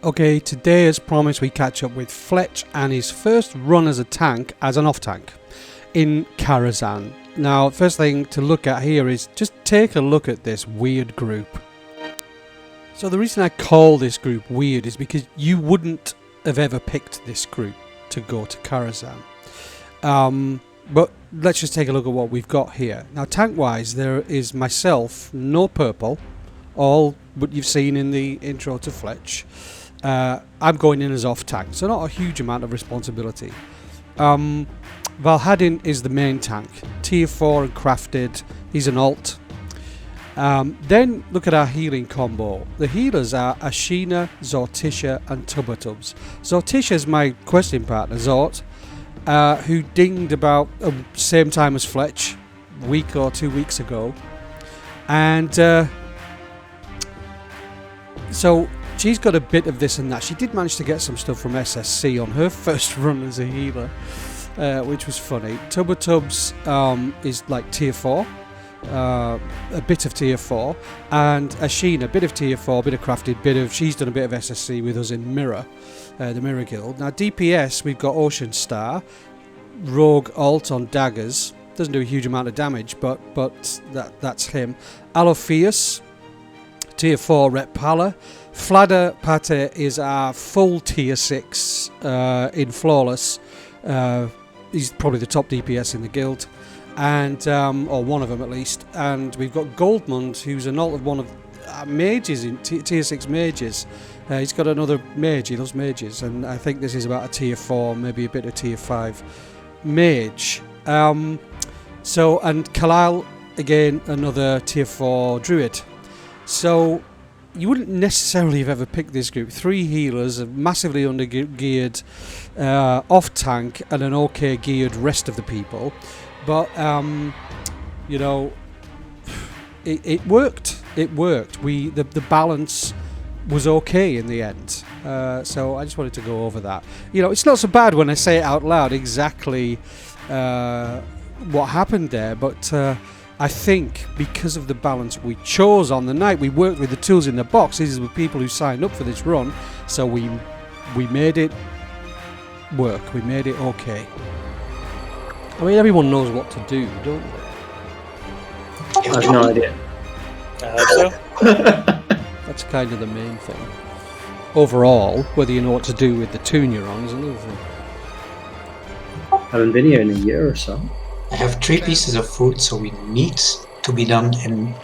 Okay, today as promised we catch up with Fletch and his first run as a tank, as an off-tank, in KARAZHAN. Now, first thing to look at here is just take a look at this weird group. So the reason I call this group weird is because you wouldn't have ever picked this group to go to KARAZHAN. But let's just take a look at what we've got here. Now, tank-wise, there is myself, no purple, all what you've seen in the intro to Fletch. I'm going in as off-tank, so not a huge amount of responsibility. Valhadin is the main tank, tier 4 and crafted, he's an alt. Then look at our healing combo. The healers are Ashina, Zortisha and Tubbatubs. Zortisha is my questing partner, Zort, who dinged about the same time as Fletch, a week or 2 weeks ago. And so she's got a bit of this and that. She did manage to get some stuff from SSC on her first run as a healer, which was funny. Tubbatubs is like tier 4. A bit of tier 4, and Ashina, a bit of tier 4, bit of crafted, she's done a bit of SSC with us in Mirror, the Mirror Guild. Now DPS, we've got Ocean Star, rogue alt on daggers, doesn't do a huge amount of damage, but that's him. Alopheus, tier 4 rep Pala. Fladder Pate is our full tier 6 in Flawless. He's probably the top DPS in the guild, and or one of them at least. And we've got Goldmund, who's an alt of one of our mages in tier 6 mages. He's got another mage, he loves mages, and I think this is about a tier 4, maybe a bit of tier 5 mage. And Kalal, again, another tier 4 druid. So you wouldn't necessarily have ever picked this group. 3 healers, a massively under-geared off-tank, and an okay geared rest of the people. But, you know, it worked. It worked. The balance was okay in the end. So I just wanted to go over that. You know, it's not so bad when I say it out loud exactly what happened there, but I think because of the balance we chose on the night, we worked with the tools in the box. These are the people who signed up for this run, so we made it work. We made it okay. I mean, everyone knows what to do, don't they? I have no idea. I hope so. That's kind of the main thing. Overall, whether you know what to do with the tune you're on is another thing. I haven't been here in a year or so. I have 3 pieces of food, so we need to be done in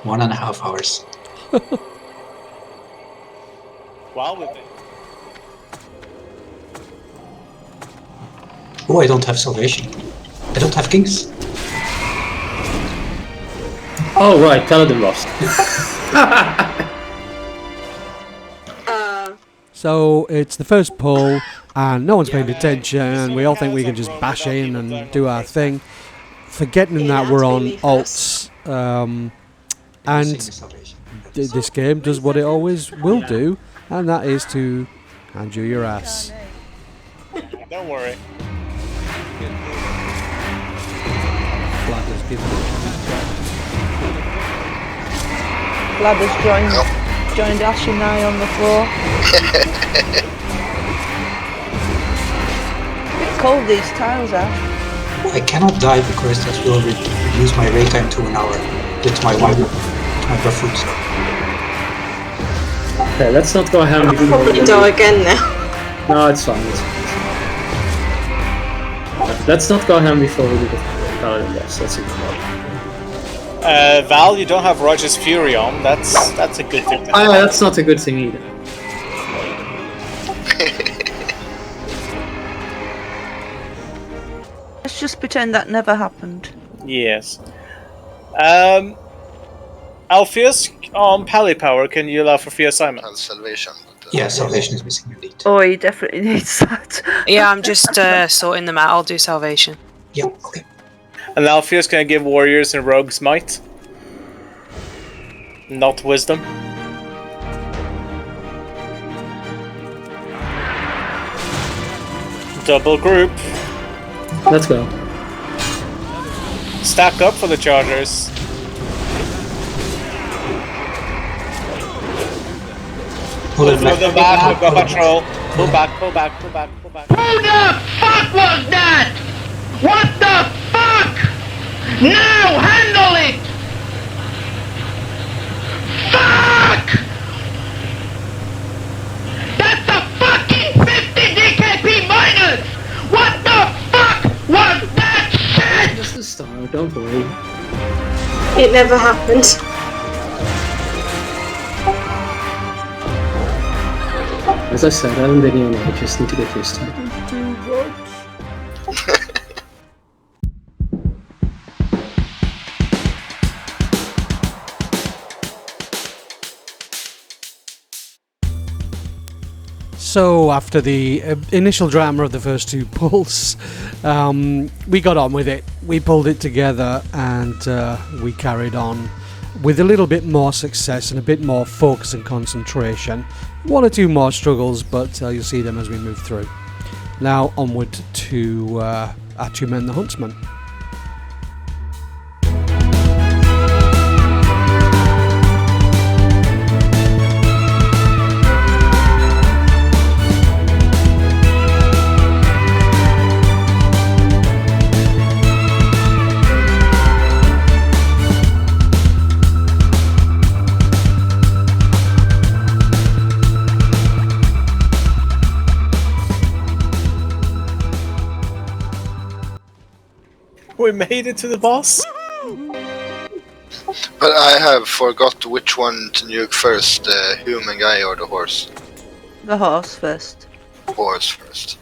1.5 hours. Wow, with it. Oh, I don't have salvation. I don't have kings. Oh right, Paladin lost. So it's the first pull, and no one's paying attention, and we all think we can just bash in and do our thing, forgetting that we're on alts. And this game does what it always will do, and that is to hand you your ass. Don't worry. Ladder's joined Ash and I on the floor. It's cold these tiles, Ash. I cannot die because that will reduce my raid time to 1 hour. That's my food. Okay, let's not go ham before Probably die again now. No, it's fine. Let's not go ham before we do the Paladin boss. That's a good one. Val, you don't have Roger's Fury on. That's a good thing. That's not a good thing either. Let's just pretend that never happened. Yes. Alpheus, on Pally Power, can you allow for free assignment? And salvation. Yeah, salvation is missing indeed. Oh, he definitely needs that. Yeah, I'm just sorting them out. I'll do salvation. Yeah, okay. And Alpheus, can I give warriors and rogues might? Not wisdom. Double group. Let's go. Stack up for the chargers. Pull it Pull them back, we've got patrol. Pull back, pull back, pull back, pull back. Who the fuck was that? What the fuck? Now handle it! Fuck! That's a fucking 50 DKP minus! What the fuck was that shit? Just the start, don't worry. It never happened. As I said, I haven't been here, I just need to get used to it. So after the initial drama of the first two pulls, we got on with it. We pulled it together and we carried on with a little bit more success and a bit more focus and concentration. One or two more struggles, but you'll see them as we move through. Now onward to Attumen The Huntsman. We made it to the boss. But I have forgot which one to nuke first, the human guy or the horse? The horse first. Horse first.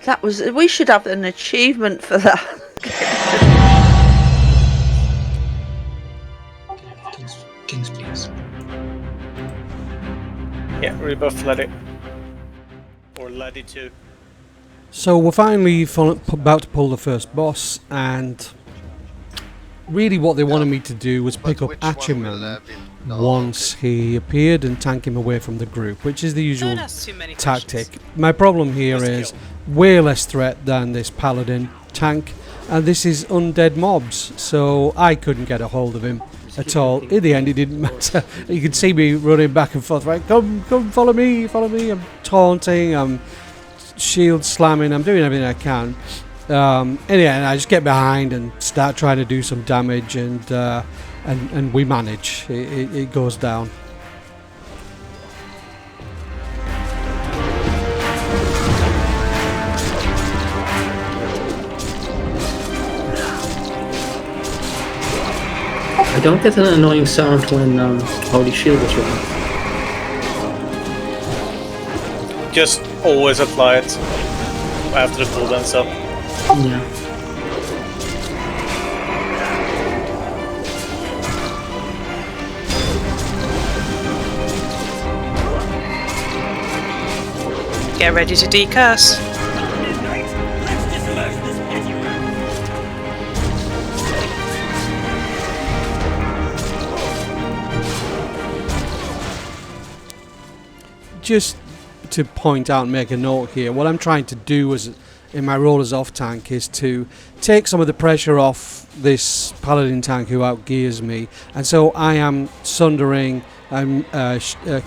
That was. We should have an achievement for that. Kings, please. Yeah, rebuff Letty. Or Letty too. So we're finally about to pull the first boss, and really what they wanted me to do was pick up Attumen once he appeared and tank him away from the group, which is the usual tactic. My problem here is way less threat than this paladin tank, and this is undead mobs, so I couldn't get a hold of him at all. In the end, it didn't matter. You can see me running back and forth, right? Come, follow me, follow me. I'm taunting, I'm shield slamming, I'm doing everything I can. In the end, I just get behind and start trying to do some damage, and we manage. It goes down. I don't get an annoying sound when Holy Shield is running. Just always apply it after the cooldown, so. Yeah. Get ready to decurse. Just to point out and make a note here, what I'm trying to do in my role as off tank is to take some of the pressure off this paladin tank who outgears me, and so I am sundering, I'm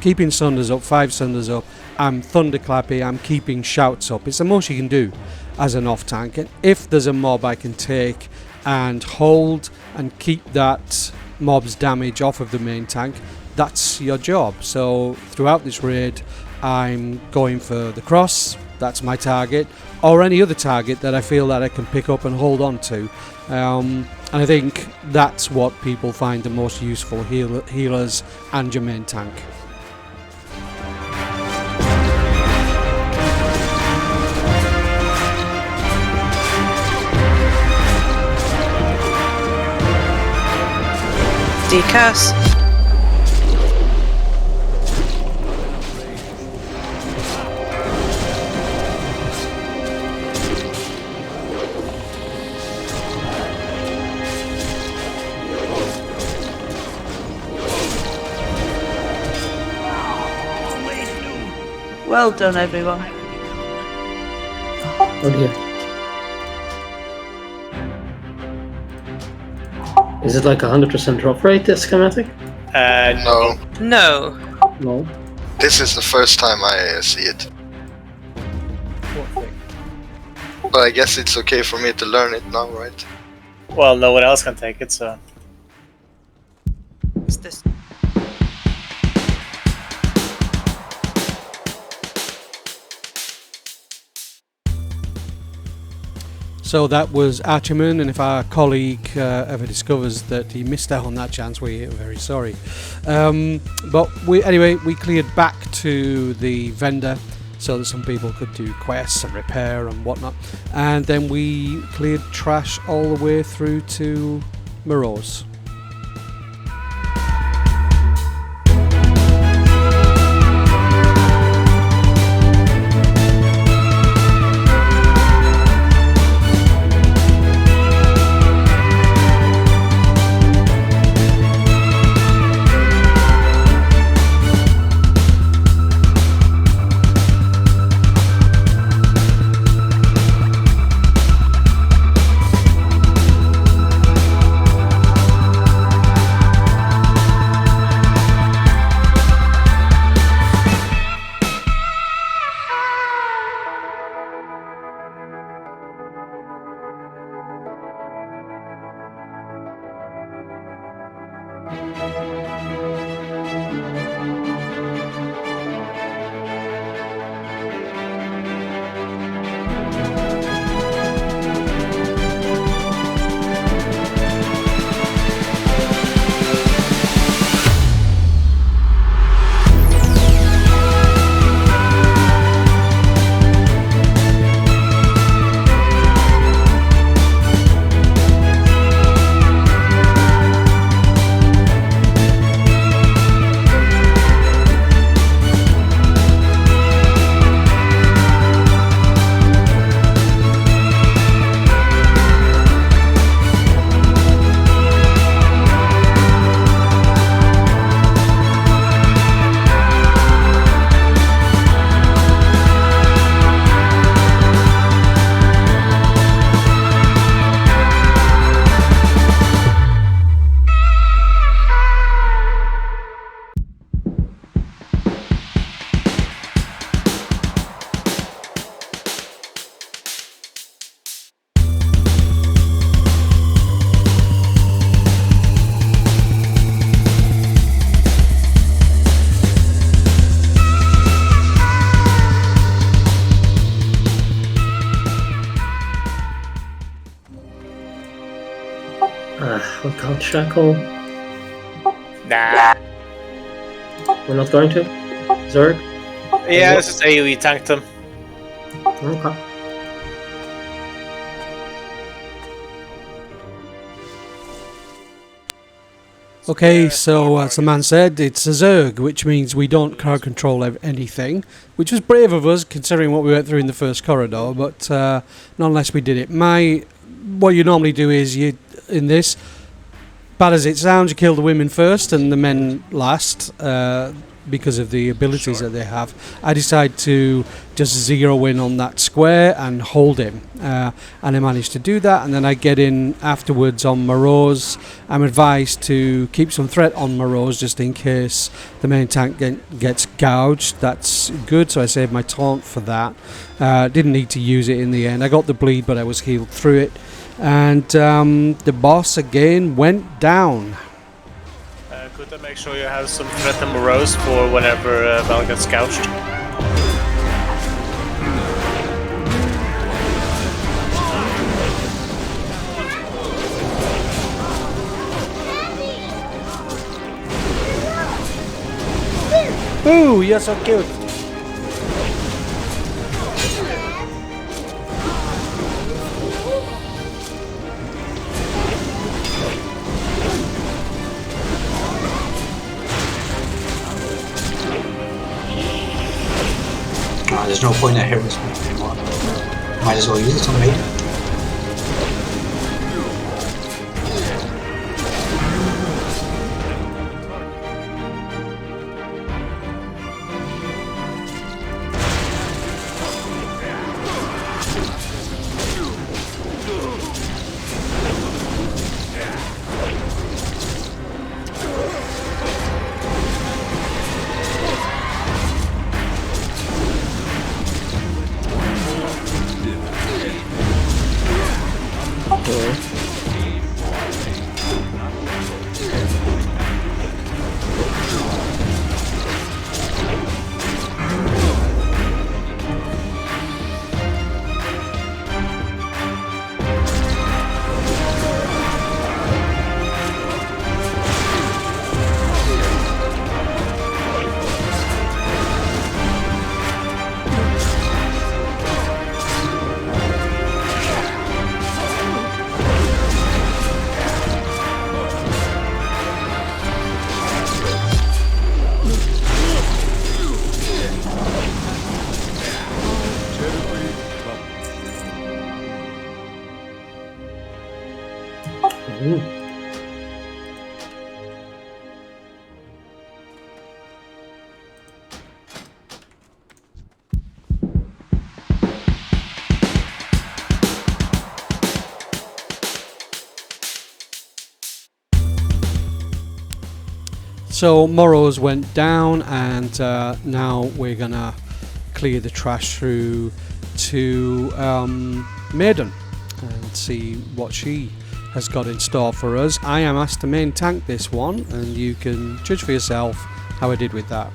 keeping sunders up, 5 sunders up, I'm thunderclapping, I'm keeping shouts up. It's the most you can do as an off tank, and if there's a mob I can take and hold and keep that mob's damage off of the main tank, that's your job. So throughout this raid I'm going for the cross, that's my target, or any other target that I feel that I can pick up and hold on to. And I think that's what people find the most useful, healers and your main tank. Decurse. Well done, everyone. Oh dear. Is it like 100% drop rate, this schematic? No. No. No. This is the first time I see it. What thing? But I guess it's okay for me to learn it now, right? Well, no one else can take it, so. Is this? So that was Attumen, and if our colleague ever discovers that he missed out on that chance, we're very sorry. But anyway, we cleared back to the vendor so that some people could do quests and repair and whatnot. And then we cleared trash all the way through to Moroes. What god should I call? Nah. We're not going to? Zerg? Yeah, let's just say we tanked them. Okay. Okay, so as the man said, it's a Zerg, which means we don't crowd control anything, which was brave of us considering what we went through in the first corridor, but nonetheless we did it. What you normally do is, in this, bad as it sounds, you kill the women first and the men last, because of the abilities that they have. I decide to just zero in on that square and hold him, and I managed to do that, and then I get in afterwards on Moroes. I'm advised to keep some threat on Moroes just in case the main tank gets gouged. That's good, so I saved my taunt for that. Didn't need to use it in the end. I got the bleed, but I was healed through it, and the boss again went down. Good to make sure you have some threat and Moroes for whenever Val gets gouged. Ooh, you're so cute. There's no point in heroes anymore. Might as well use it on Maiden. for. So Moroes went down, and now we're gonna clear the trash through to Maiden and see what she has got in store for us. I am asked to main tank this one, and you can judge for yourself how I did with that.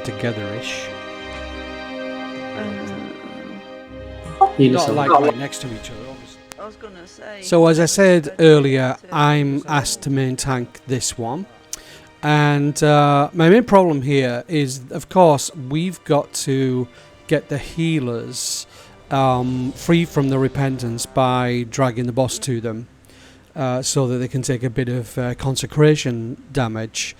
Together-ish. Not like right next to each other, obviously. I was gonna say. So as I said earlier, I'm asked to main tank this one, and my main problem here is, of course, we've got to get the healers free from the repentance by dragging the boss to them, so that they can take a bit of consecration damage.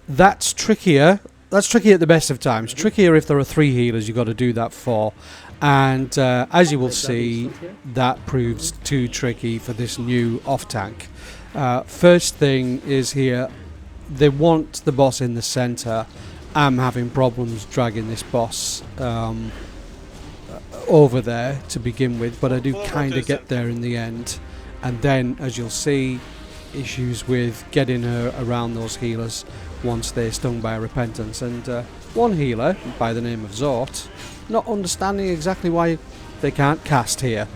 That's trickier. That's tricky at the best of times. Trickier if there are 3 healers you've got to do that for. And as you will see, that proves too tricky for this new off-tank. First thing is here, they want the boss in the centre. I'm having problems dragging this boss over there to begin with, but I do kind of get there in the end. And then, as you'll see, issues with getting her around those healers once they're stung by a repentance, and one healer by the name of Zort not understanding exactly why they can't cast here.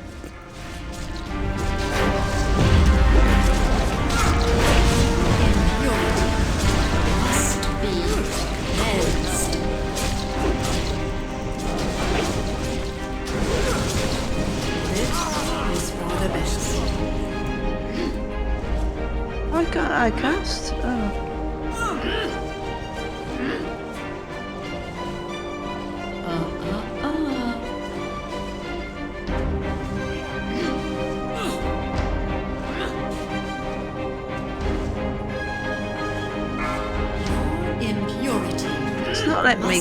I cast? Oh. It's not letting me.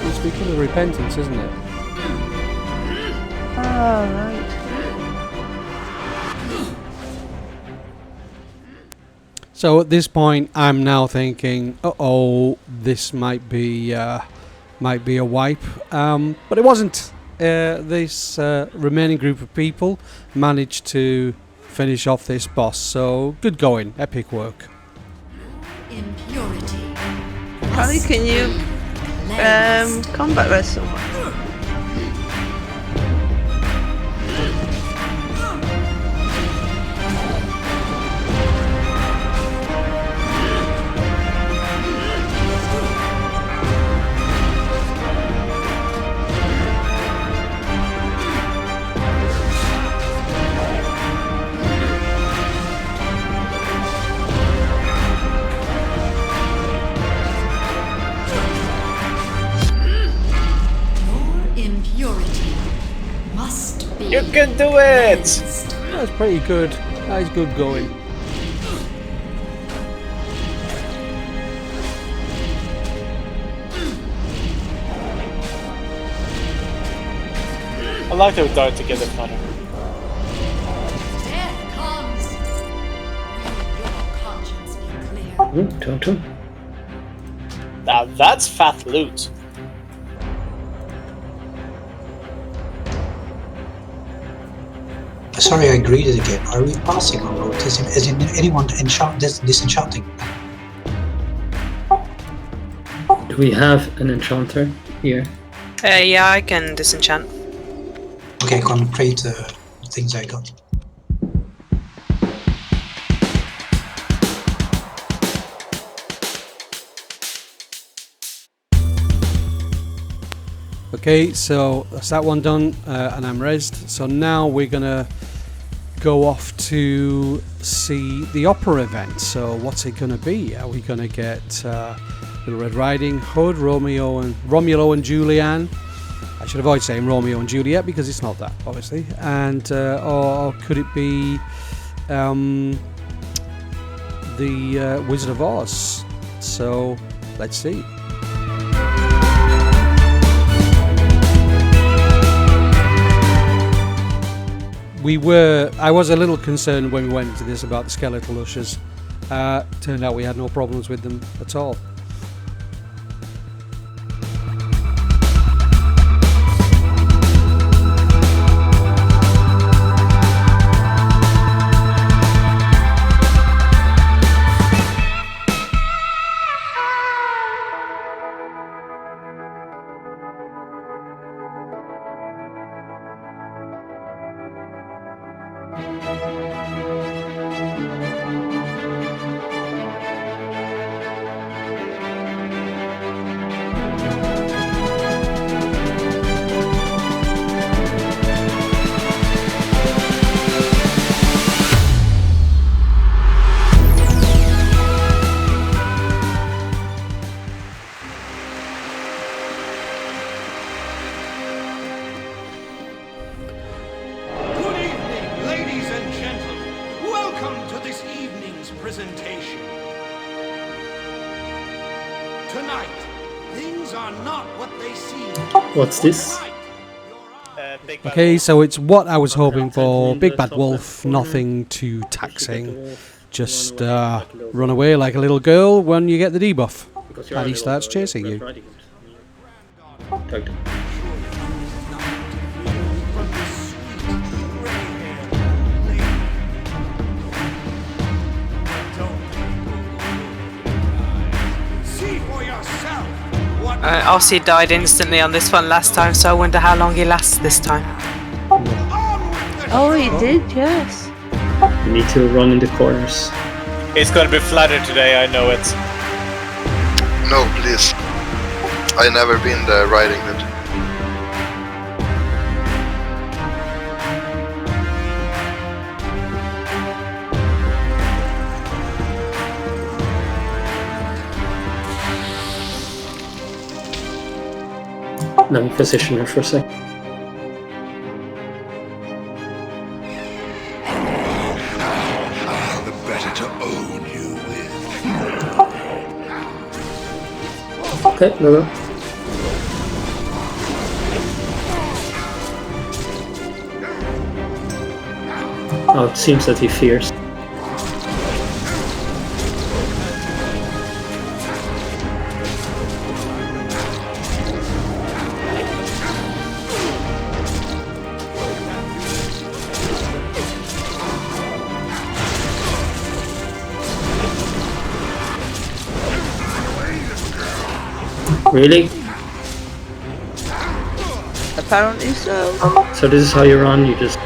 It's because of repentance, isn't it? Oh, right. So at this point, I'm now thinking, uh-oh, this might be a wipe. But it wasn't. this remaining group of people managed to finish off this boss. So good going, epic work. Impurity. Harry, can you combat wrestle? You can do it! That's pretty good. That is good going. I like to die together, Connor. Death comes. Will your conscience be clear? Ooh, totem. Now that's fat loot. Sorry, I greeted again. Are we passing on road? Is anyone disenchanting? Do we have an enchanter here? Yeah, I can disenchant. Okay, I can trade the things I got. Okay, so that's that one done, and I'm rezzed. So now we're gonna go off to see the opera event. So what's it gonna be? Are we gonna get Little Red Riding Hood, Romulo and Julianne? I should avoid saying Romeo and Juliet because it's not that, obviously. And or could it be the Wizard of Oz? So let's see. I was a little concerned when we went into this about the skeletal ushers. Turned out we had no problems with them at all. What's this? Okay, so it's what I was hoping for. Big Bad Wolf, nothing too taxing. Just run away like a little girl when you get the debuff. And he starts chasing you. Ossie died instantly on this one last time, so I wonder how long he lasts this time. Oh, he did, yes. You need to run in the corners. It's gonna be flatter today, I know it. No, please. I never been the riding hood. Let me position her for a sec. The better to own you with. Okay, go. Oh, it seems that he fears. Really? Apparently so. So this is how you run, you just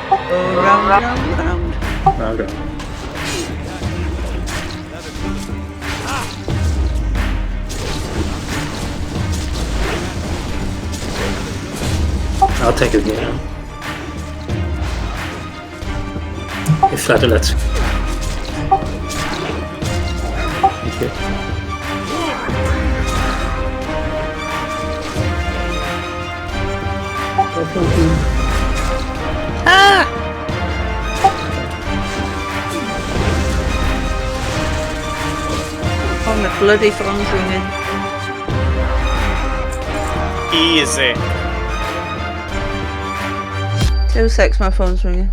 Go round, round, round. round round. I'll take it again. If Fletch lets. Thank you. Ah! Oh, my bloody phone's ringing. Easy. 2 secs, my phone's ringing.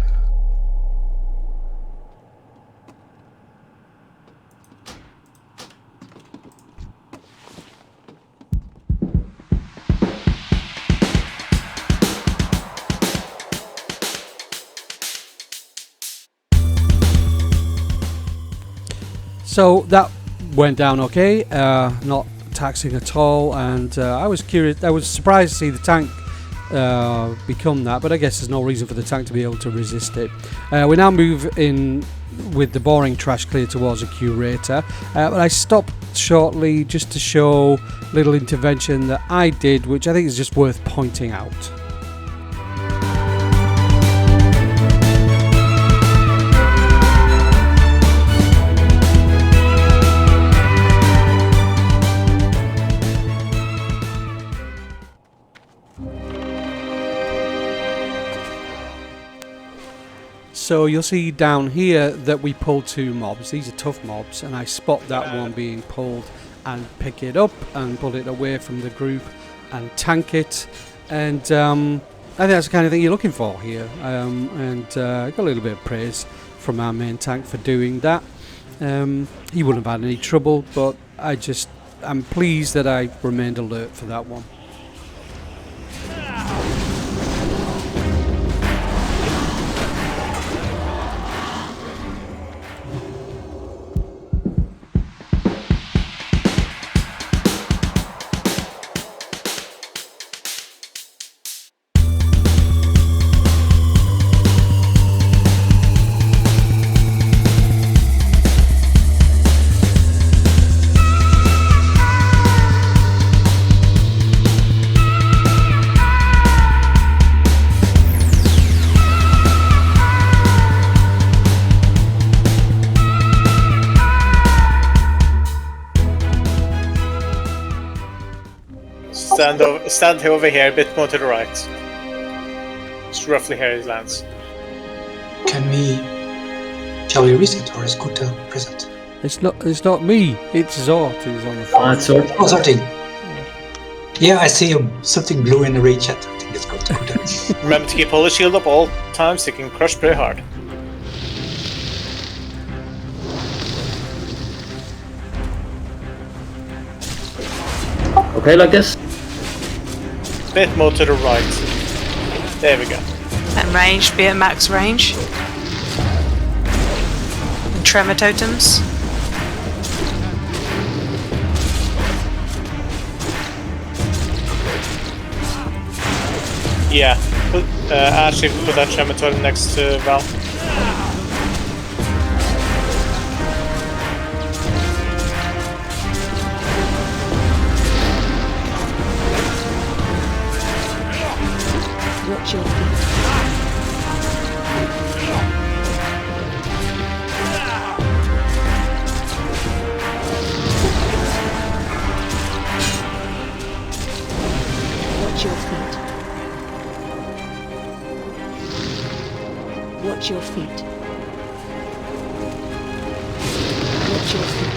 So that went down okay, not taxing at all, and I was curious. I was surprised to see the tank become that, but I guess there's no reason for the tank to be able to resist it. We now move in with the boring trash clear towards a Curator, but I stopped shortly just to show a little intervention that I did, which I think is just worth pointing out. So you'll see down here that we pulled 2 mobs. These are tough mobs, and I spot that one being pulled and pick it up and pull it away from the group and tank it. And I think that's the kind of thing you're looking for here. And got a little bit of praise from our main tank for doing that. He wouldn't have had any trouble, but I'm pleased that I remained alert for that one. Stand over here, a bit more to the right. It's roughly here it lands. Shall we reset, or is Kuta present? It's not me. It's Zort who's on the phone. It's Zort. Oh, something. Yeah, I see something blue in the raid chat. I think it's Kuta. Remember to keep all the shield up all times. They can crush pretty hard. Okay, like this? Bit more to the right. There we go. And range, be at max range. And tremor totems. Yeah. Actually, put that tremor totem next to Val. Watch your feet. Watch your feet. Watch your feet. Watch your feet.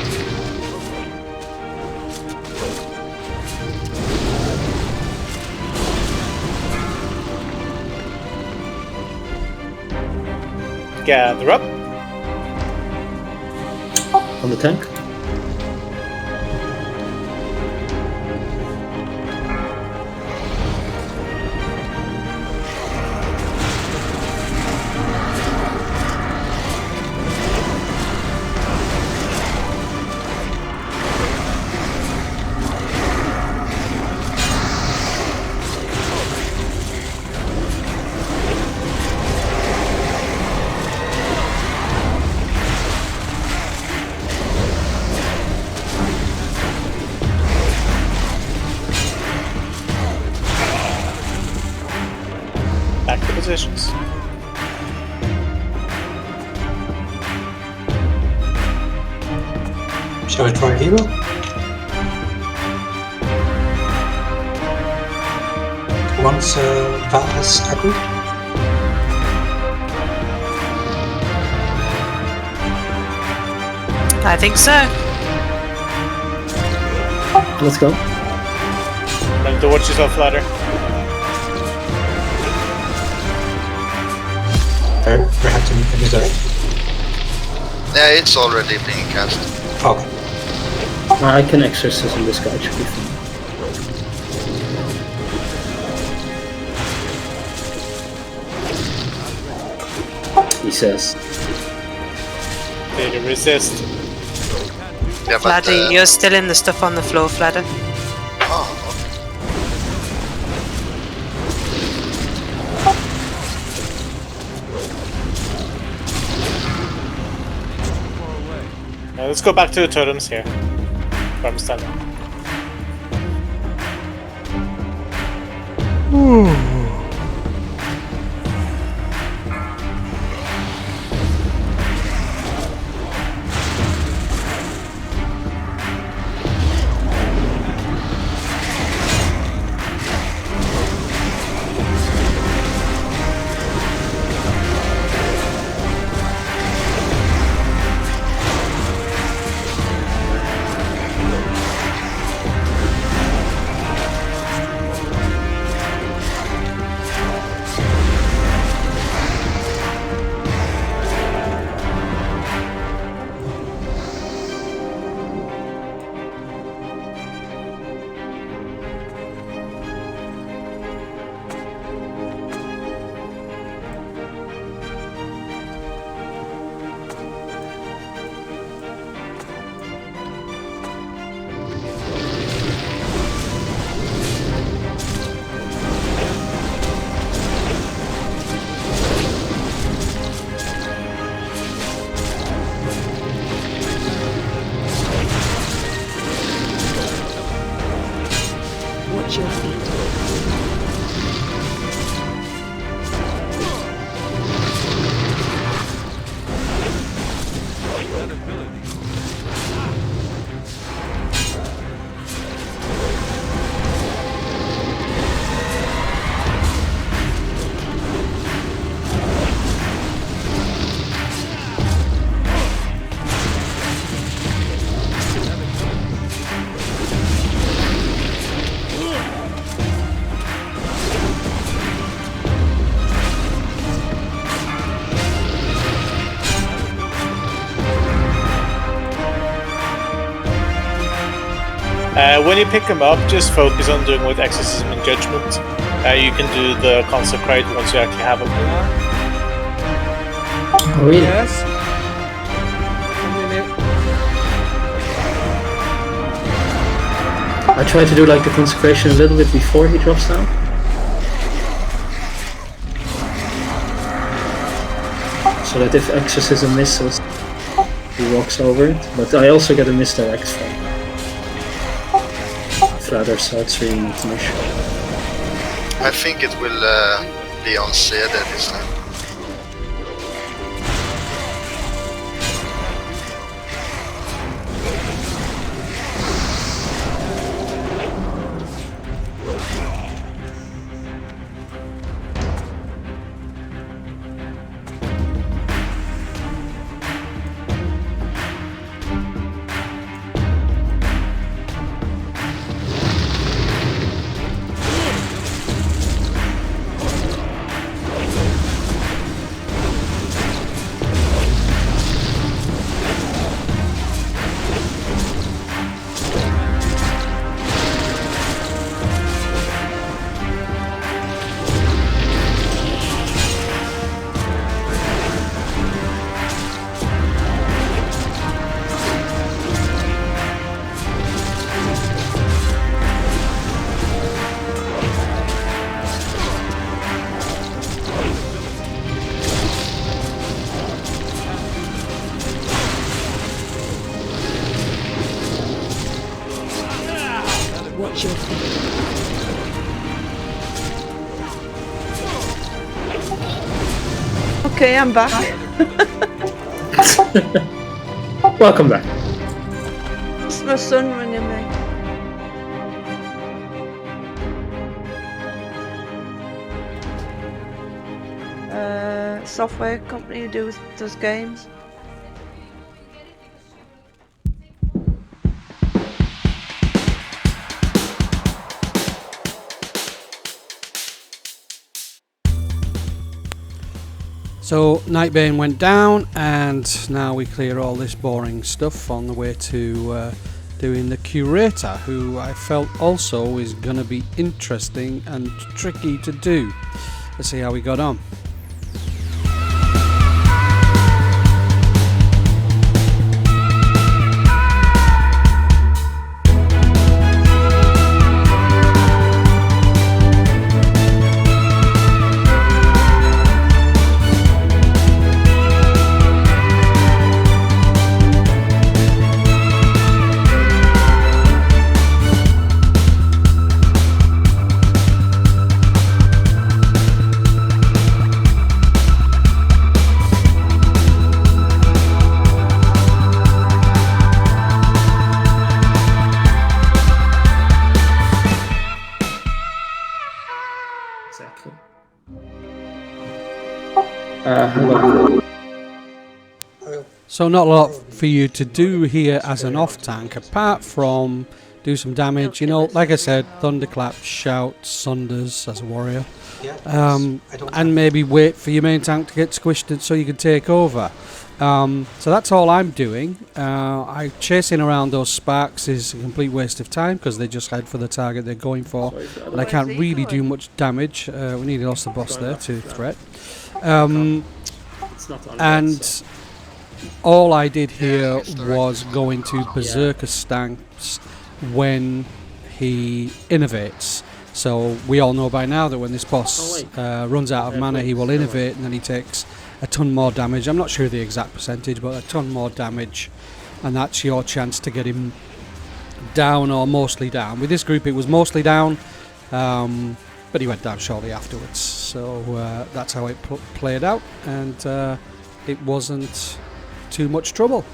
Gather up. On the tank? Shall I try hero? Once Val has aggroed? I think so. Let's go. Remember to watch yourself, ladder. Perhaps in this direction? Yeah, it's already being cast. Okay. I can exorcism this guy, it should be fine. He says. Did you resist? Yeah, but Fladder, you're still in the stuff on the floor, Fladder. oh, Let's go back to the totems here. Where I'm standing. Watch your feet. When you pick them up, just focus on doing with Exorcism and Judgment. You can do the Consecrate once you actually have them. Oh, really? Yes. I try to do like the consecration a little bit before he drops down. So that if exorcism misses, he walks over it. But I also get a misdirect from Fladder, so it's really not an issue. I think it will be on CD this time. Watch your feet. Okay, I'm back. Welcome back. my son ringing me. Software company who does games. So Nightbane went down, and now we clear all this boring stuff on the way to doing the Curator, who I felt also is going to be interesting and tricky to do. Let's see how we got on. So not a lot for you to do here as an off-tank, apart from do some damage. You know, like I said, Thunderclap, Shout, Sunders as a warrior. And maybe wait for your main tank to get squished so you can take over. So that's all I'm doing. Chasing around those sparks is a complete waste of time because they just head for the target they're going for. And I can't really do much damage. We nearly lost the boss there to threat. And all I did here was go into Berserker stance when he innovates. So we all know by now that when this boss runs out of mana, he will innovate, and then he takes a ton more damage. I'm not sure the exact percentage, but a ton more damage, and that's your chance to get him down or mostly down. With this group it was mostly down, but he went down shortly afterwards. So that's how it played out, and it wasn't too much trouble.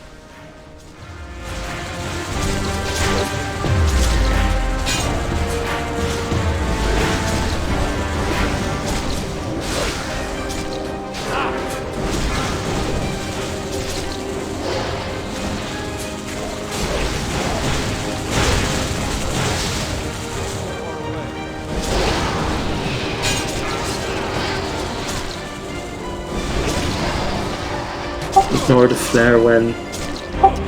Ignore the flare when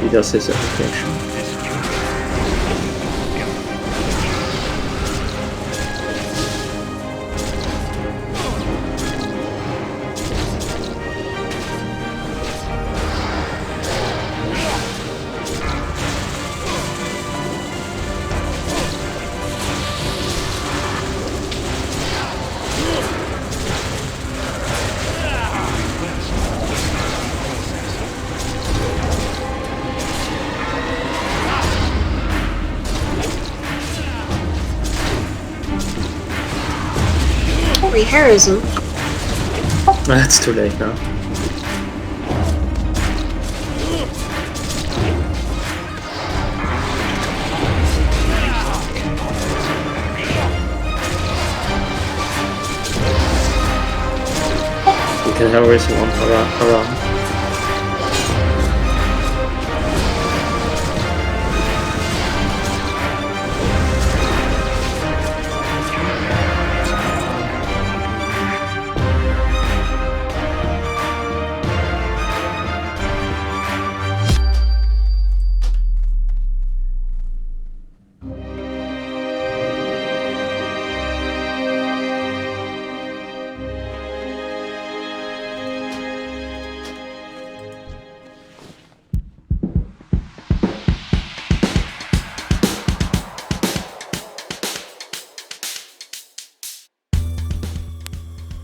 he does his evocation. KARAZHAN. That's too late now. You can have raise one Aran.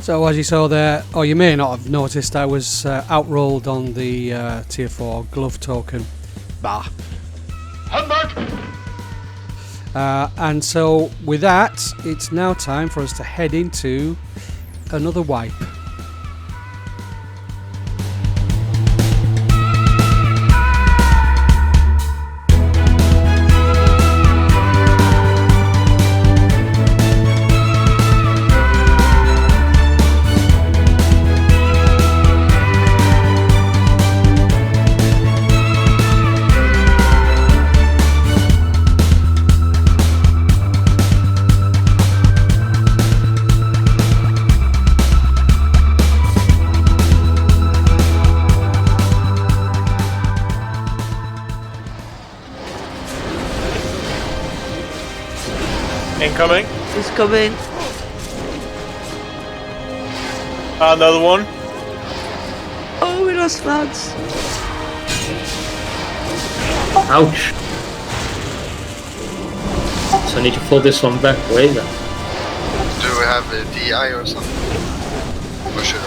So as you saw there, or you may not have noticed, I was outrolled on the tier 4 glove token. Bah. And so with that, it's now time for us to head into another wipe. Incoming. He's coming. Another one. Oh, we lost Mads. Ouch. So I need to pull this one back way then. Do we have a DI or something? Or should I?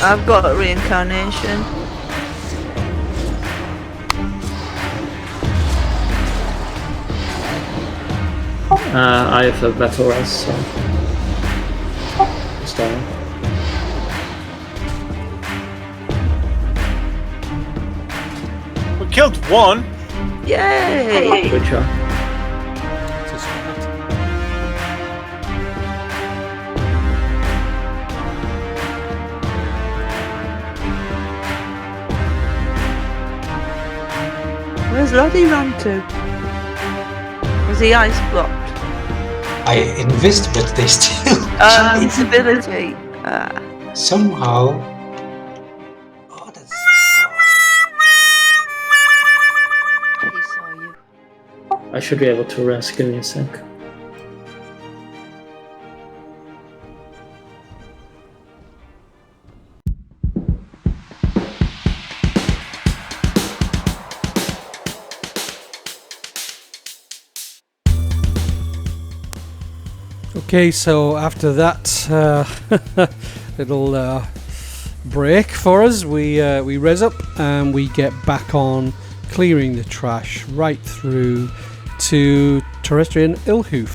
I've got a reincarnation. I have a battle res, so it's down. We killed one. Yay! Good job. Where's Lottie run to? Was the ice blocked? I invest, but they still Invisibility. somehow. Oh, that's. He saw you. I should be able to rest. Give me a sec. Okay, so after that little break for us, we res up and we get back on clearing the trash right through to Terestian Illhoof.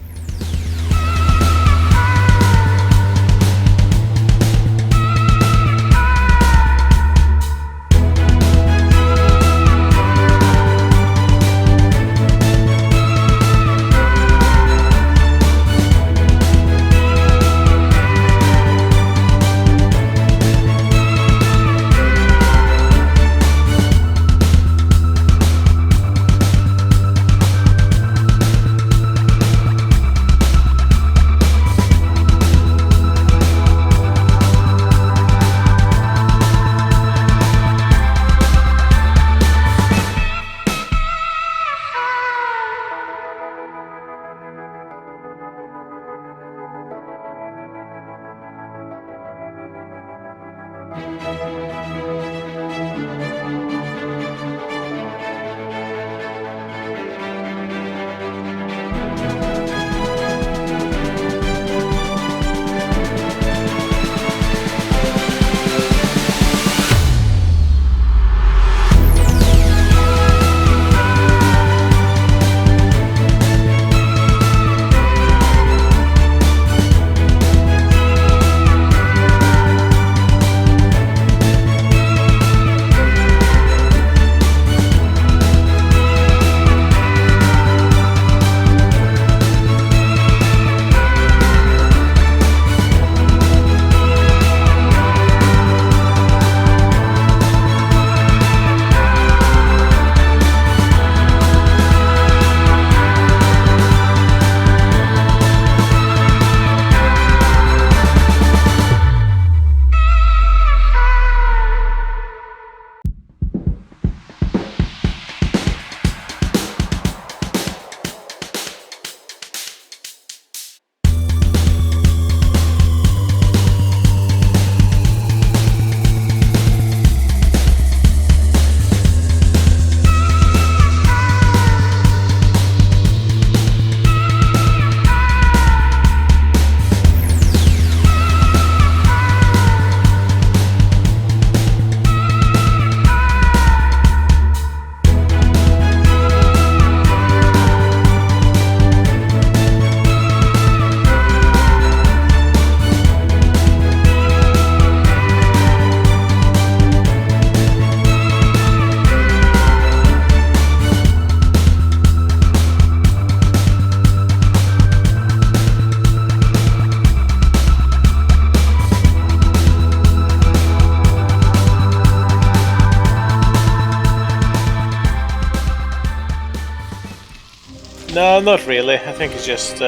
No, not really. I think it's just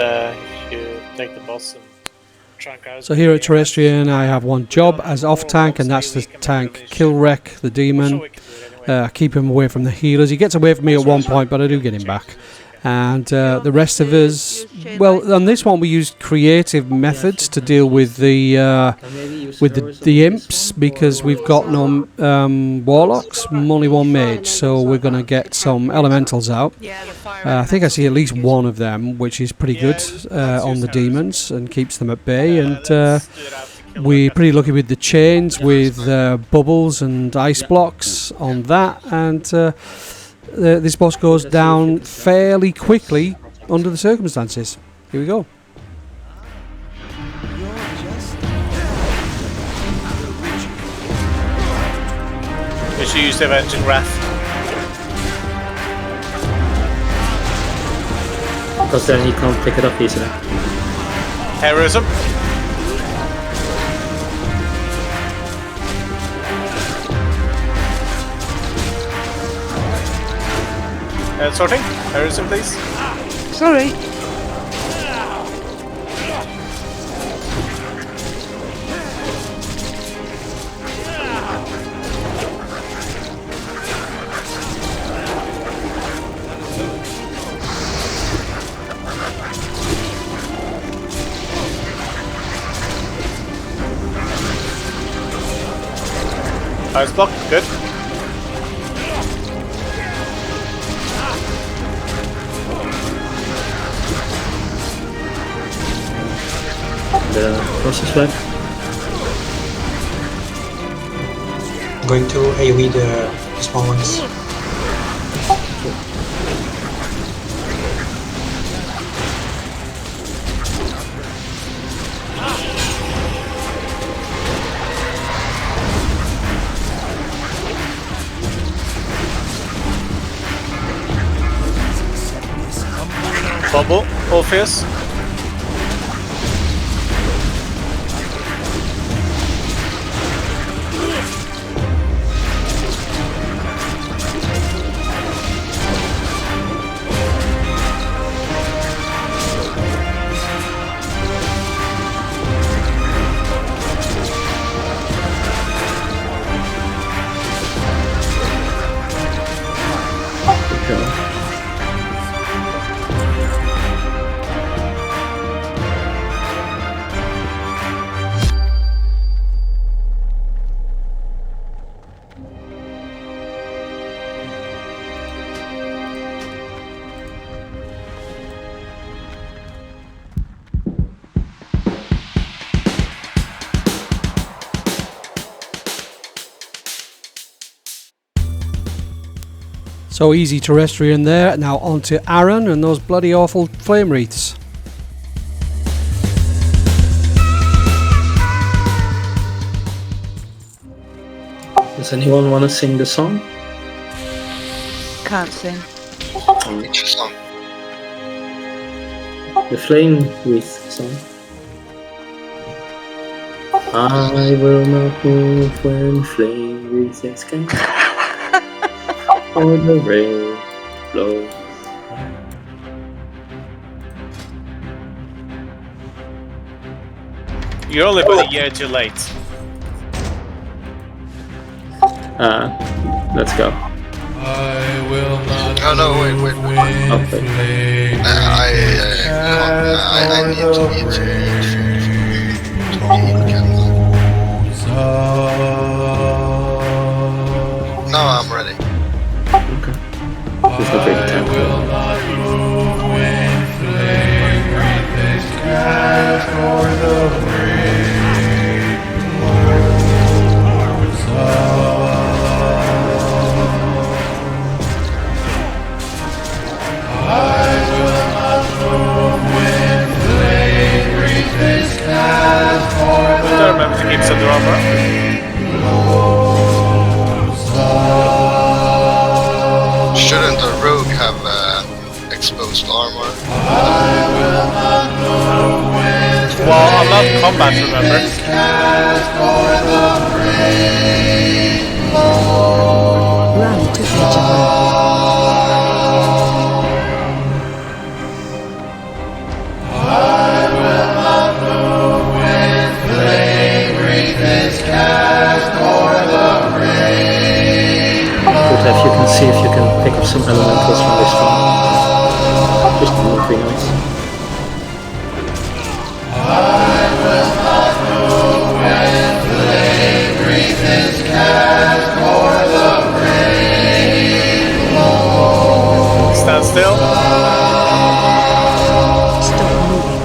you take the boss and Trank. So here at Terestian, I have one job as off tank, and that's to tank kill wreck the demon, keep him away from the healers. He gets away from me at one point, but I do get him back. And the rest of us, well, on this one we used creative methods to deal with the imps, because we've got no warlocks, only one mage, so we're going to get some elementals out. I think I see at least one of them, which is pretty good on the demons and keeps them at bay. And we're pretty lucky with the chains, with bubbles and ice blocks on that. And this boss goes down fairly quickly under the circumstances. Here we go. You should use the Avenging Wrath. Because then he can't pick it up easily. Heroism. Sorting. Heroism, please. Sorry. Ice block, good. The process flag. I'm going to AoE the small ones. Bubble, Orpheus. So easy Terestian there. Now on to Aran and those bloody awful flame wreaths. Does anyone want to sing the song? Can't sing. Which song? The flame wreath song. I will not move when flame wreath escape. Or the rain blows. You're only about a year too late. Let's go. I will not. Oh no, wait. Okay. I need to. No, I'm ready. There's no break time. will not move when flame wreath is cast o'er the great lords I will not move when flame wreath is cast o'er the Don't remember to keep some armor. Shouldn't a rogue have exposed armor? Well, I'm not combat, remember? Run to Fletch I will not move Stand still. Stop moving.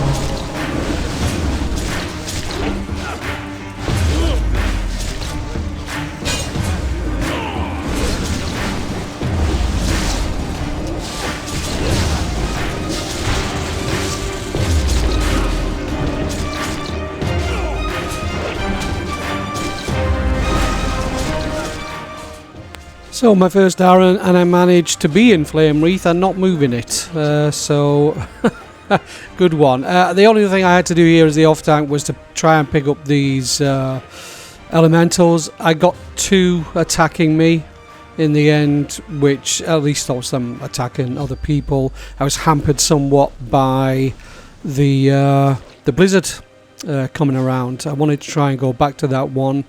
So my first Aran, and I managed to be in Flame Wreath and not moving it. So good one. The only thing I had to do here as the off tank was to try and pick up these elementals. I got 2 attacking me in the end, which at least stops them attacking other people. I was hampered somewhat by the blizzard coming around. I wanted to try and go back to that one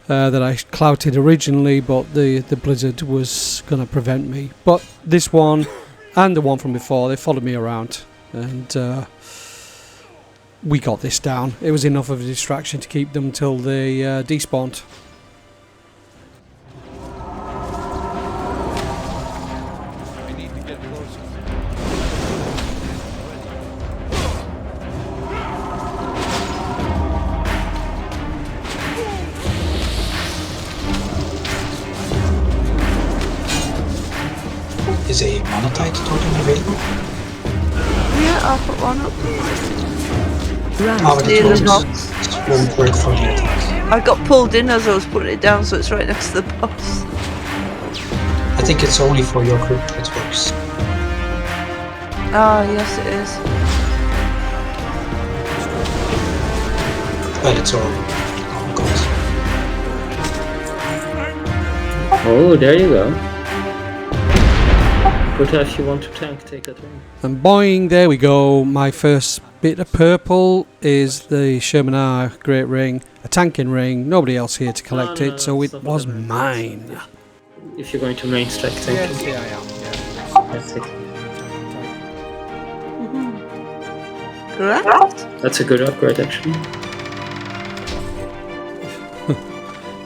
that I clouted originally, but the blizzard was going to prevent me. But this one and the one from before, they followed me around, and we got this down. It was enough of a distraction to keep them till they despawned. Is a monotite token available? Yeah, I'll put one up. But Near it the box. won't work for the attack. I got pulled in as I was putting it down, so it's right next to the box. I think it's only for your group it works. Ah, yes it is. But it's all goals. Oh, there you go. But if you want to tank, take that ring. And boing, there we go. My first bit of purple is the Shermanar Great Ring, a tanking ring. Nobody else here to collect it, so it was mine. If you're going to main stack tanking. Yes, yeah, I am. Yeah. That's it. Correct? That's a good upgrade, actually.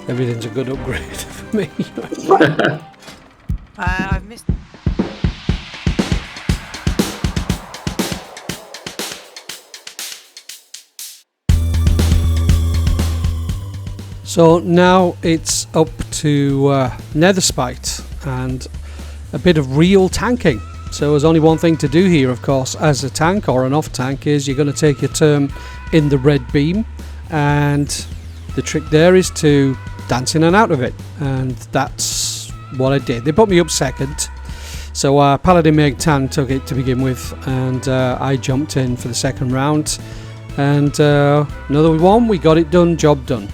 Everything's a good upgrade for me. I've missed. So now it's up to Netherspite and a bit of real tanking. So there's only one thing to do here, of course, as a tank or an off tank, is you're going to take your turn in the red beam, and the trick there is to dance in and out of it, and that's what I did. They put me up second, so Paladin Meg Tan took it to begin with, and I jumped in for the second round, and another one, we got it done, job done.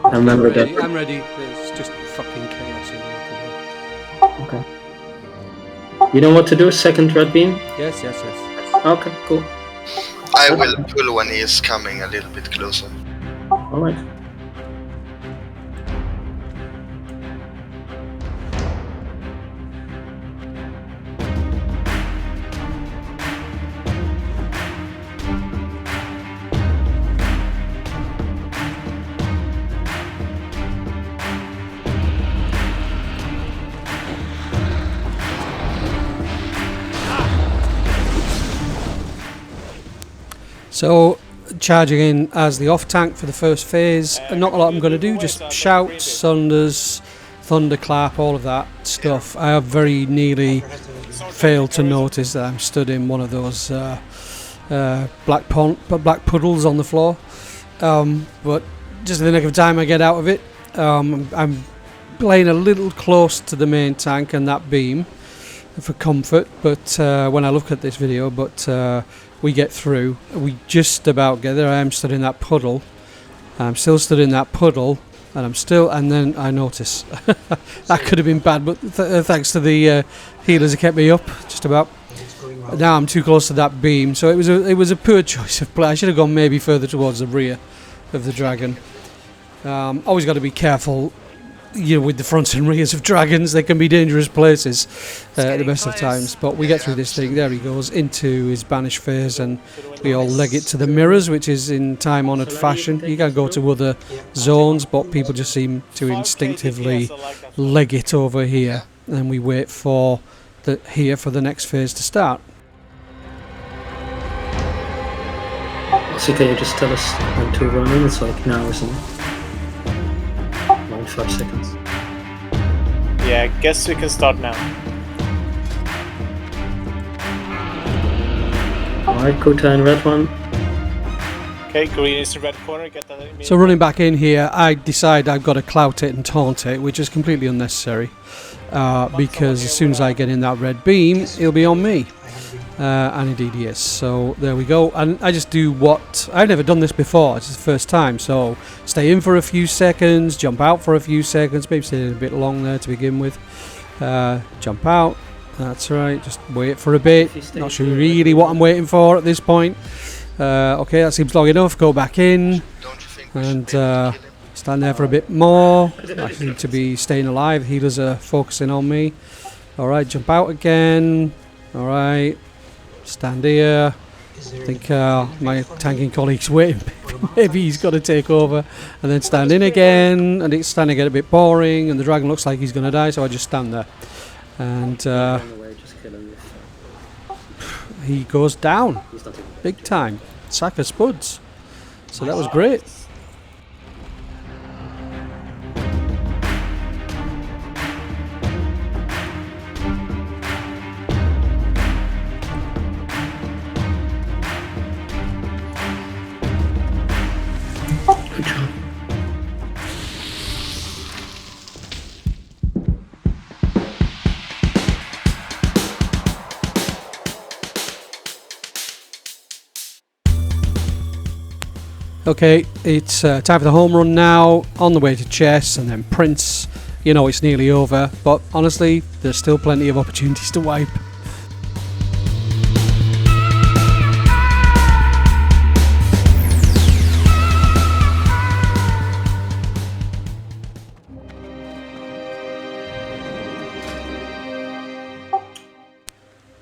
I remember that. I'm ready. It's just fucking chaos in here. Okay. You know what to do? Second red beam? Yes, yes, yes. Okay, cool. I will pull when he is coming a little bit closer. Alright. So, charging in as the off-tank for the first phase. Not a lot I'm going to do, just shouts, sunders, thunderclap, all of that stuff. I have very nearly failed to notice that I'm stood in one of those black puddles on the floor. But just in the nick of time I get out of it. I'm playing a little close to the main tank and that beam for comfort, but when I look at this video, we get through. We just about get there. I am stood in that puddle. I'm still stood in that puddle, and then I notice that could have been bad, but thanks to the healers that kept me up just about. Now I'm too close to that beam, so it was a poor choice of play. I should have gone maybe further towards the rear of the dragon. Always got to be careful, with the fronts and rears of dragons. They can be dangerous places at the best of times, but we get through this thing. There he goes into his banish phase, and we all leg it to the mirrors, which is in time-honoured fashion. You can go to other zones, but people just seem to instinctively leg it over here, and we wait for the next phase to start. So can you just tell us when to run in? It's like now or something. 5 seconds. Yeah, I guess we can start now. Alright, Kota in red one. Okay, green is the red corner, get that immediately. So running back in here, I decide I've got to clout it and taunt it, which is completely unnecessary. Because as soon as I get in that red beam, it'll be on me. And indeed he is. So there we go. And I just do what... I've never done this before. It's the first time. So stay in for a few seconds, jump out for a few seconds, maybe stay a bit long there to begin with. Jump out. That's right. Just wait for a bit. Not sure really what I'm waiting for at this point. Okay, that seems long enough. Go back in. And stand there for a bit more. I seem to be staying alive. Healers are focusing on me. Alright, jump out again. Alright. Stand here. I think my tanking colleague's waiting. Maybe he's got to take over. And then stand in again. And it's starting to get a bit boring. And the dragon looks like he's going to die. So I just stand there. And he goes down. Big time. Sack of spuds. So that was great. Okay, it's time for the home run now, on the way to chess and then Prince. You know it's nearly over, but honestly, there's still plenty of opportunities to wipe.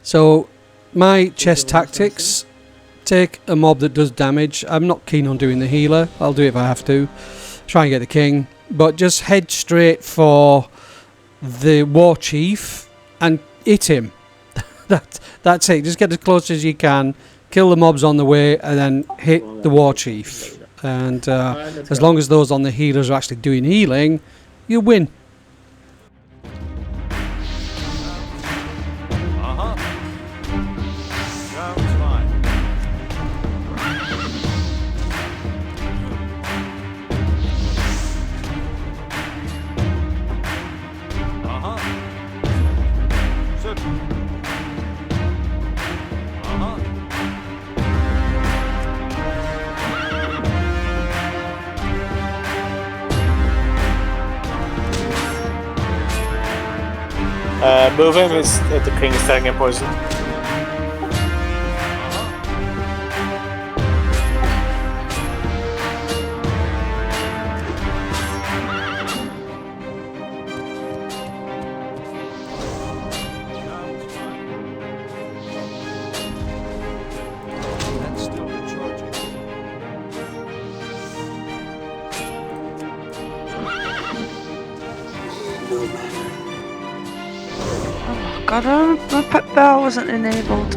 So, my chess tactics: take a mob that does damage. I'm not keen on doing the healer. I'll do it if I have to. Try and get the king. But just head straight for the war chief and hit him. That's it. Just get as close as you can. Kill the mobs on the way and then hit the war chief. And as long as those on the healers are actually doing healing, you win. Move him is the king is standing in poison. God, my pet bell wasn't enabled.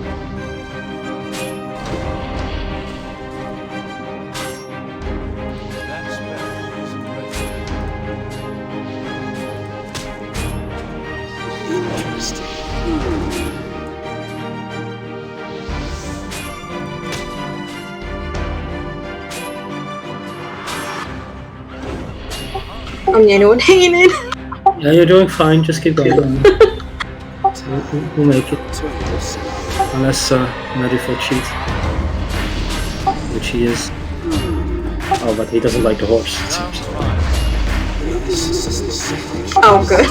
I'm the only one hanging in. Yeah, you're doing fine. Just keep going. We'll make it. Unless Medical cheat, which he is. Oh, but he doesn't like the horse. It seems. Oh, good.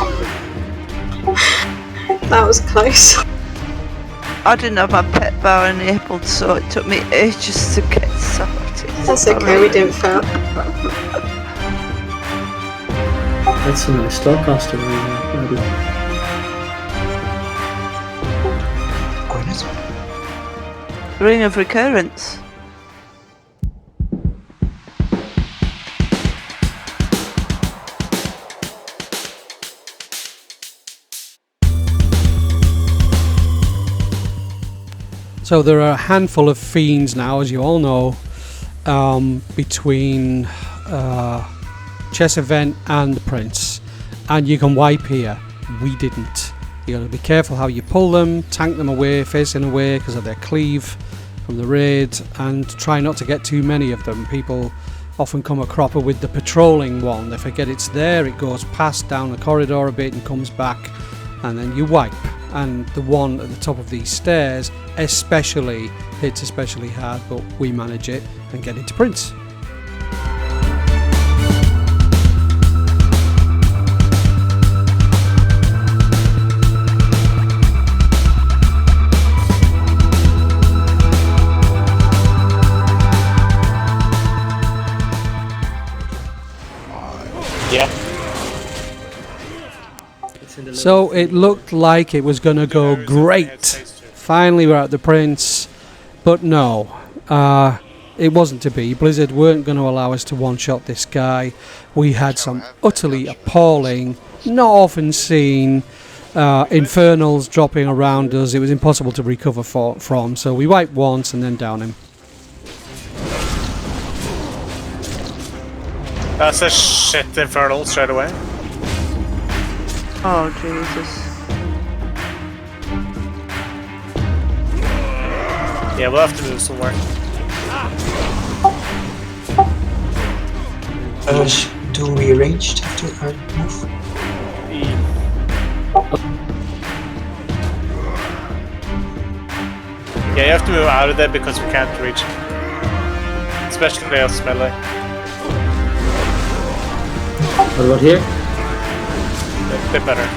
That was close. I didn't have my pet bar enabled, so it took me ages to get sorted. That's okay, we didn't fail. That's a nice Starcaster, maybe. Ring of Recurrence. So there are a handful of fiends now, as you all know, between Chess Event and the Prince, and you can wipe here. We didn't. You got to be careful how you pull them, tank them away, facing away because of their cleave from the raid, and try not to get too many of them. People often come a cropper with the patrolling one. They forget it's there, it goes past down the corridor a bit and comes back, and then you wipe. And the one at the top of these stairs especially hits especially hard, but we manage it and get into Prince. So it looked like it was going to go great. Finally we're at the Prince, but no, it wasn't to be. Blizzard weren't going to allow us to one-shot this guy. We had some utterly appalling, not often seen infernals dropping around us. It was impossible to recover from, so we wiped once and then down him. That's a shit infernal straight away. Oh, Jesus. Yeah, we'll have to move somewhere. Do we ranged after our move? Yeah, you have to move out of there because we can't reach. Especially us melee. What about here? A bit better.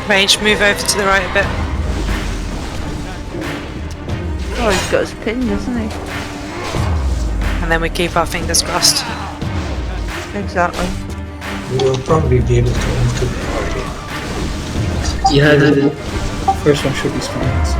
Range, move over to the right a bit. Oh, he's got his pin, doesn't he? And then we keep our fingers crossed. Exactly. We will probably be able to enter the party. Yeah, the first one should be fine. So.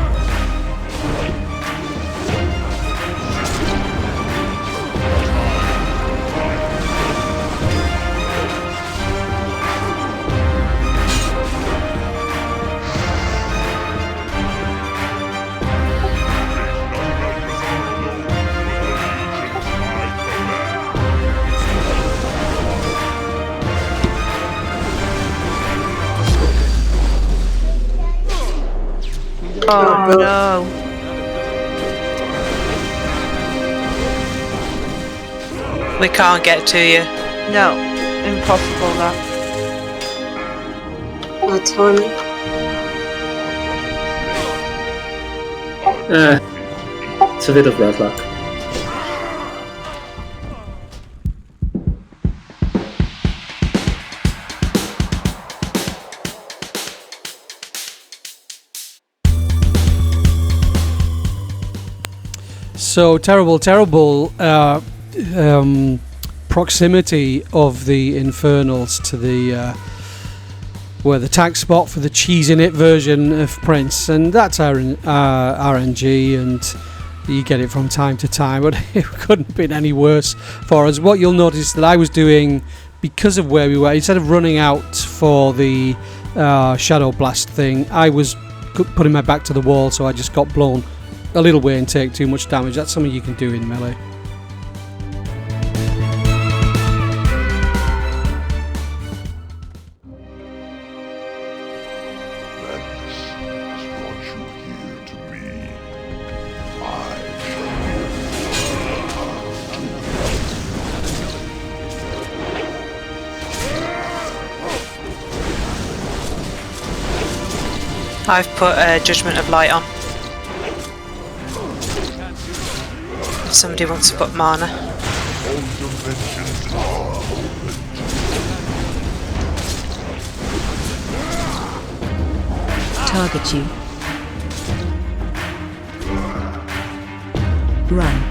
Oh no. We can't get to you. No, impossible that. Bad timing. It's a bit of bad luck. So terrible proximity of the Infernals to the the tag spot for the cheese in it version of Prince, and that's RNG, and you get it from time to time, but it couldn't have been any worse for us. What you'll notice that I was doing, because of where we were, instead of running out for the Shadow Blast thing, I was putting my back to the wall, so I just got blown a little way and take too much damage. That's something you can do in melee. I've put Judgment of Light on. If somebody wants to put mana. Target you. Run.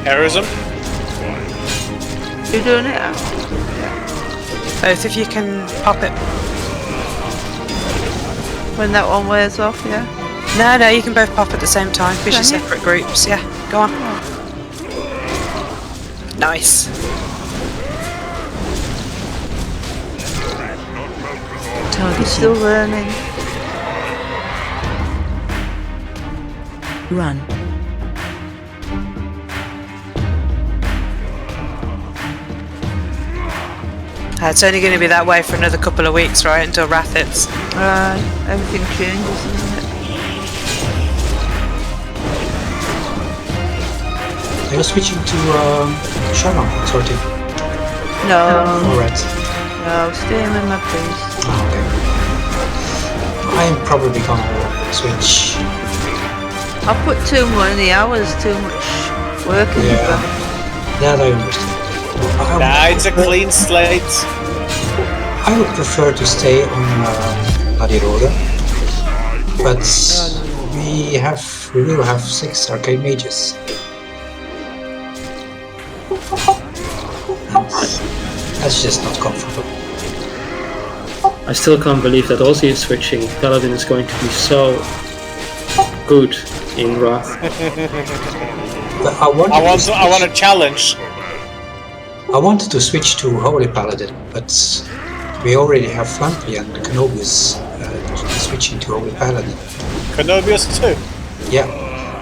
Heroism? You doing it? Both of you can pop it. When that one wears off, yeah? No, you can both pop at the same time because you're separate groups. Yeah, go on. Nice. Target Still learning. Run. It's only going to be that way for another couple of weeks, right? Until Wrath hits. Everything changes, isn't it? Are you switching to Shadow sorting? No. Alright. No, staying with my priest. Oh, okay. I'm probably gonna switch. I put too many hours, too much work into them. That I understand. Nah, it's a clean slate. I would prefer to stay on Bloody Roda, but we will have 6 arcane mages. That's just not comfortable. I still can't believe that Ozzy is switching. Paladin is going to be so good in Wrath. But I want a challenge. I wanted to switch to Holy Paladin, but we already have Flampy and Canobius switching to Holy Paladin. Canobius too? Yeah,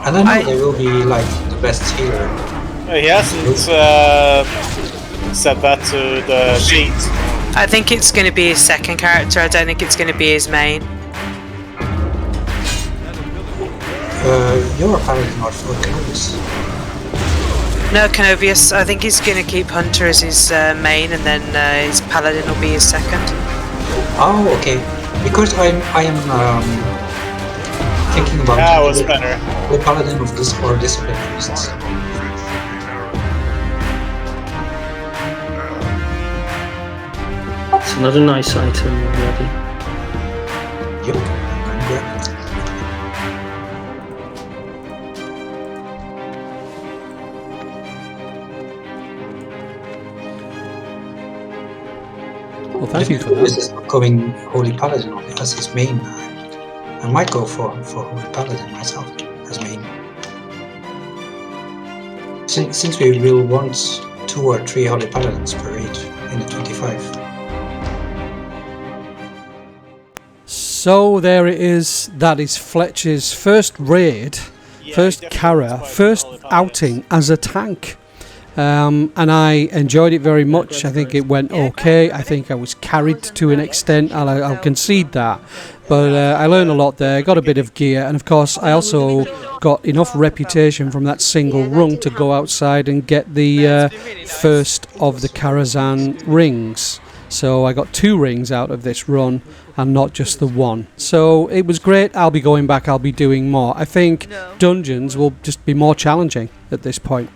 and I know they will be like the best healer. He hasn't said that to the sheet. I think it's going to be his second character. I don't think it's going to be his main. You're a Paladin or for Canobius? No, Canobius. I think he's going to keep Hunter as his main, and then his Paladin will be his second. Oh, okay. Because I am thinking about the Paladin of this or Discipline Priests. another nice item already. Yep. Yeah. Well, thank you for This that. is not going Holy Paladin as his main. I might go for Holy Paladin myself as main. Since we will want 2 or 3 Holy Paladins per raid in the 25. So there it is. That is Fletch's first raid, first Kara, first outing as a tank. And I enjoyed it very much. I think it went okay. I think I was carried to an extent. I'll concede that. But I learned a lot there, got a bit of gear, and of course I also got enough reputation from that single rung to go outside and get the first of the KARAZHAN rings. So I got 2 rings out of this run and not just the 1. So it was great. I'll be going back, I'll be doing more. I think dungeons will just be more challenging at this point.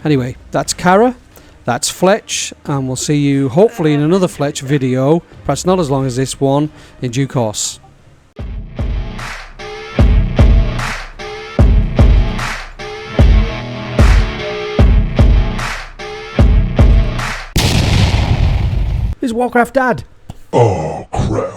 Anyway, that's Kara, that's Fletch, and we'll see you hopefully in another Fletch video, perhaps not as long as this one, in due course. Is Warcraft Dad? Oh, crap.